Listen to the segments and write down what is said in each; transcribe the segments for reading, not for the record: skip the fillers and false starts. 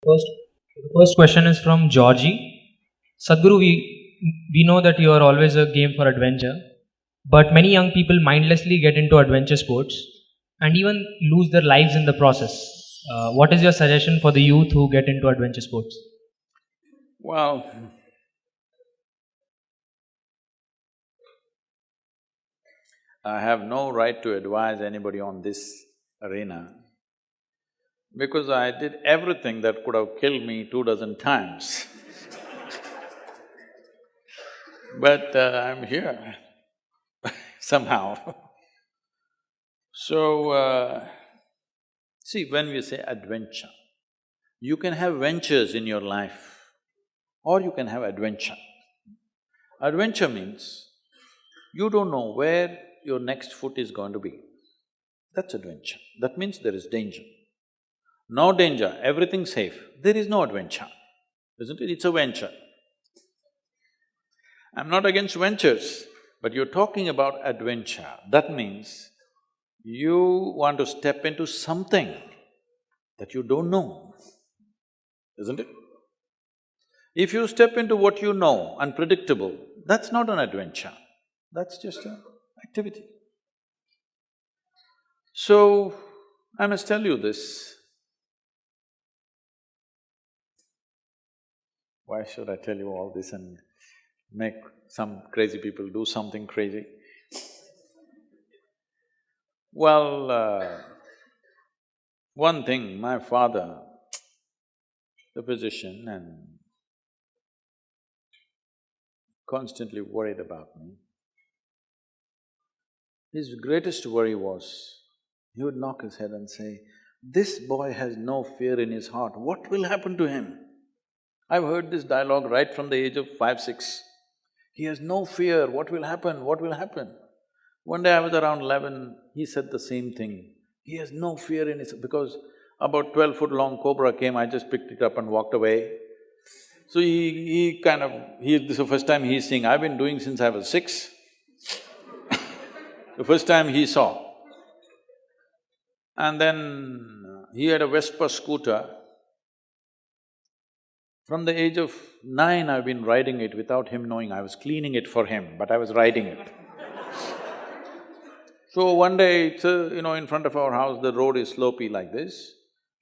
First, the first question is from Georgie. Sadhguru, we know that you are always a game for adventure, but many young people mindlessly get into adventure sports and even lose their lives in the process. What is your suggestion for the youth who get into adventure sports? Well, I have no right to advise anybody on this arena because I did everything that could have killed me 2 dozen times. But I'm here somehow. So, see, when we say adventure, you can have ventures in your life or you can have adventure. Adventure means you don't know where your next foot is going to be. That's adventure. That means there is danger. No danger, everything safe, there is no adventure, isn't it? It's a venture. I'm not against ventures, but you're talking about adventure. That means you want to step into something that you don't know, isn't it? If you step into what you know, unpredictable, that's not an adventure, that's just an activity. So, I must tell you this. Why should I tell you all this and make some crazy people do something crazy? Well, one thing, my father, the physician, and constantly worried about me. His greatest worry was, he would knock his head and say, "This boy has no fear in his heart, what will happen to him?" I've heard this dialogue right from the age of 5, 6. He has no fear, what will happen, what will happen? One day I was around 11, he said the same thing. He has no fear in his… because about 12 foot long cobra came, I just picked it up and walked away. So he kind of… this is the first time he's seeing, I've been doing since I was 6. The first time he saw. And then he had a Vespa scooter. From the age of 9, I've been riding it without him knowing. I was cleaning it for him, but I was riding it. So one day, it's in front of our house, the road is slopey like this.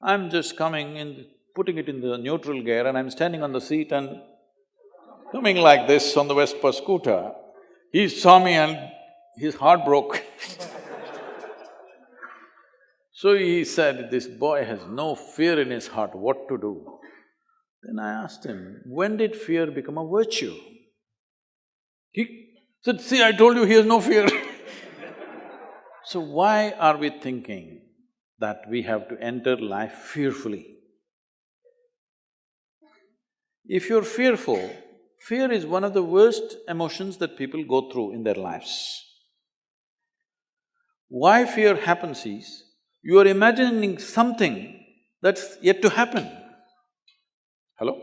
I'm just coming in, putting it in the neutral gear and I'm standing on the seat and coming like this on the Vespa scooter. He saw me and his heart broke. So he said, "This boy has no fear in his heart, what to do?" Then I asked him, "When did fear become a virtue?" He said, "See, I told you he has no fear." So why are we thinking that we have to enter life fearfully? If you're fearful, fear is one of the worst emotions that people go through in their lives. Why fear happens is, you are imagining something that's yet to happen. Hello?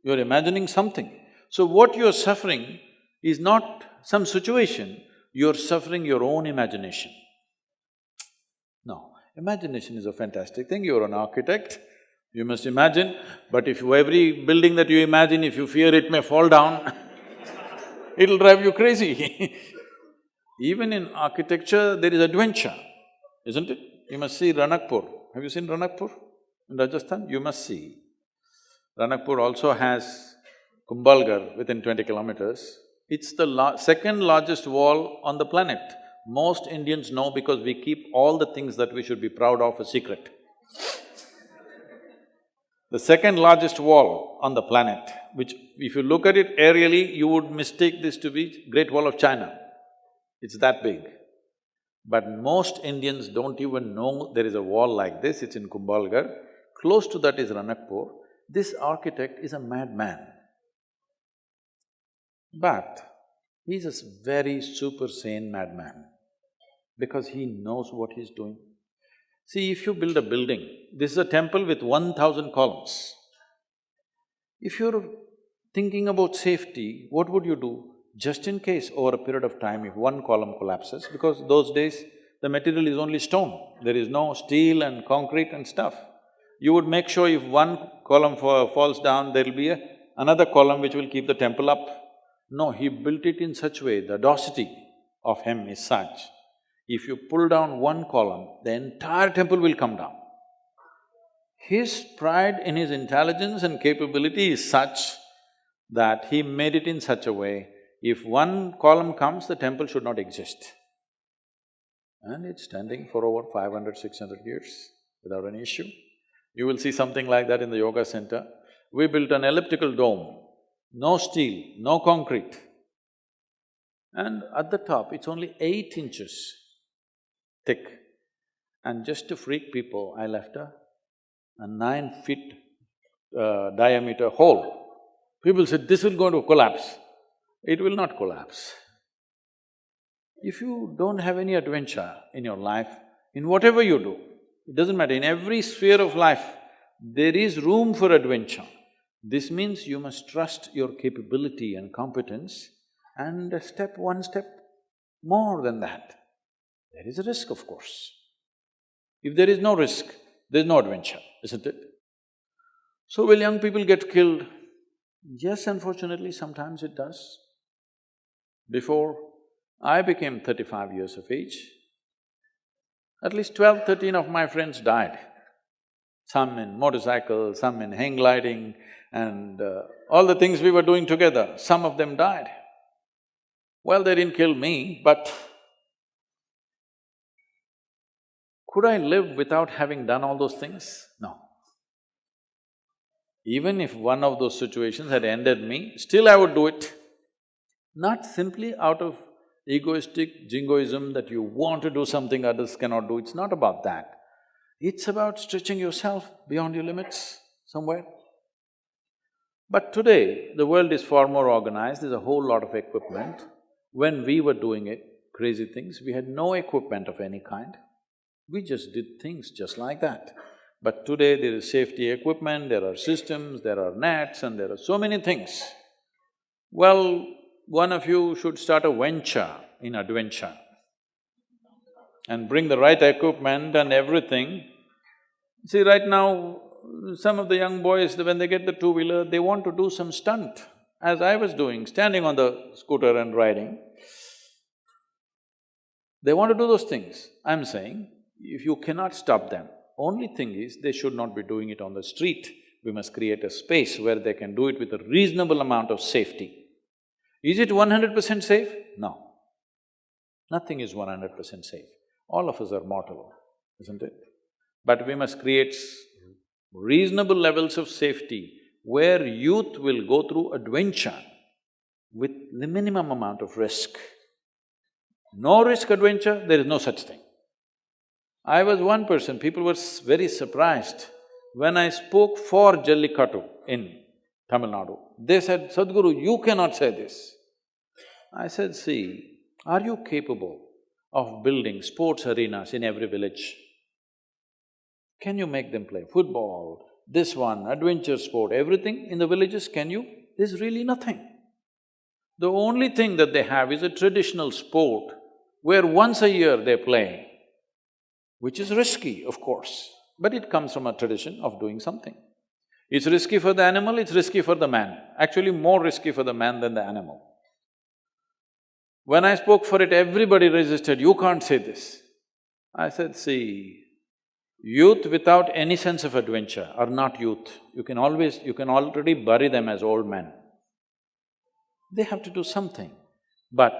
You're imagining something. So what you're suffering is not some situation, you're suffering your own imagination. No, imagination is a fantastic thing. You're an architect, you must imagine, but if every building that you imagine, if you fear it may fall down, it'll drive you crazy. Even in architecture, there is adventure, isn't it? You must see Ranakpur. Have you seen Ranakpur in Rajasthan? You must see. Ranakpur also has Kumbhalgarh within 20 kilometers. It's the second largest wall on the planet. Most Indians know because we keep all the things that we should be proud of a secret. The second largest wall on the planet, which if you look at it aerially, you would mistake this to be Great Wall of China. It's that big. But most Indians don't even know there is a wall like this, it's in Kumbhalgarh. Close to that is Ranakpur. This architect is a madman. But he's a very super sane madman because he knows what he's doing. See, if you build a building, this is a temple with 1,000 columns. If you're thinking about safety, what would you do? Just in case over a period of time, if one column collapses, because those days the material is only stone, there is no steel and concrete and stuff. You would make sure if one column falls down, there'll be another column which will keep the temple up. No, he built it in such way, the audacity of him is such, if you pull down one column, the entire temple will come down. His pride in his intelligence and capability is such that he made it in such a way, if one column comes, the temple should not exist. And it's standing for over 500, 600 years without any issue. You will see something like that in the yoga center. We built an elliptical dome, no steel, no concrete. And at the top, it's only 8 inches thick. And just to freak people, I left a 9 feet diameter hole. People said, this will going to collapse. It will not collapse. If you don't have any adventure in your life, in whatever you do, it doesn't matter, in every sphere of life, there is room for adventure. This means you must trust your capability and competence and one step more than that. There is a risk, of course. If there is no risk, there's no adventure, isn't it? So will young people get killed? Yes, unfortunately, sometimes it does. Before I became 35 years of age, at least 12, 13 of my friends died. Some in motorcycles, some in hang gliding and all the things we were doing together, some of them died. Well, they didn't kill me, but could I live without having done all those things? No. Even if one of those situations had ended me, still I would do it. Not simply out of egoistic jingoism that you want to do something others cannot do, it's not about that. It's about stretching yourself beyond your limits somewhere. But today, the world is far more organized, there's a whole lot of equipment. When we were doing it, crazy things, we had no equipment of any kind. We just did things just like that. But today there is safety equipment, there are systems, there are nets and there are so many things. Well, one of you should start a venture in adventure and bring the right equipment and everything. See, right now, some of the young boys, when they get the two-wheeler, they want to do some stunt, as I was doing, standing on the scooter and riding. They want to do those things. I'm saying, if you cannot stop them, only thing is, they should not be doing it on the street. We must create a space where they can do it with a reasonable amount of safety. Is it 100% safe? No. Nothing is 100% safe. All of us are mortal, isn't it? But we must create reasonable levels of safety where youth will go through adventure with the minimum amount of risk. No risk adventure, there is no such thing. I was one person, people were very surprised when I spoke for Jallikattu in Tamil Nadu. They said, Sadhguru, you cannot say this. I said, see, are you capable of building sports arenas in every village? Can you make them play football, this one, adventure sport, everything in the villages, can you? There's really nothing. The only thing that they have is a traditional sport where once a year they play, which is risky, of course, but it comes from a tradition of doing something. It's risky for the animal, it's risky for the man, actually more risky for the man than the animal. When I spoke for it, everybody resisted, you can't say this. I said, see, youth without any sense of adventure are not youth. You can already bury them as old men. They have to do something, but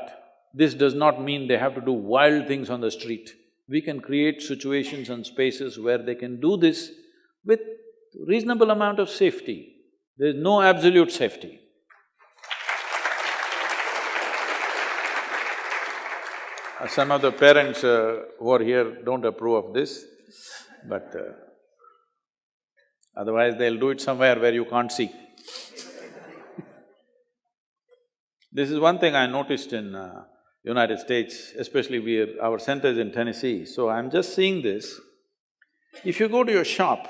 this does not mean they have to do wild things on the street. We can create situations and spaces where they can do this with reasonable amount of safety. There is no absolute safety. Some of the parents who are here don't approve of this, but otherwise they'll do it somewhere where you can't see. This is one thing I noticed in United States, especially our center is in Tennessee, so I'm just seeing this. If you go to your shop,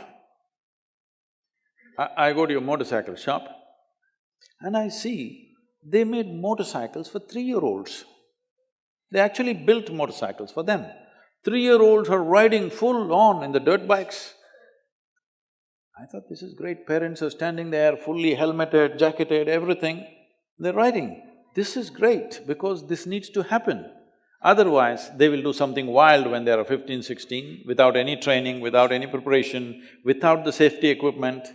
I go to your motorcycle shop and I see they made motorcycles for 3-year-olds. They actually built motorcycles for them. 3-year-olds are riding full on in the dirt bikes. I thought, this is great, parents are standing there, fully helmeted, jacketed, everything. They're writing, this is great because this needs to happen. Otherwise, they will do something wild when they are 15, 16, without any training, without any preparation, without the safety equipment,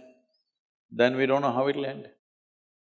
then we don't know how it'll end.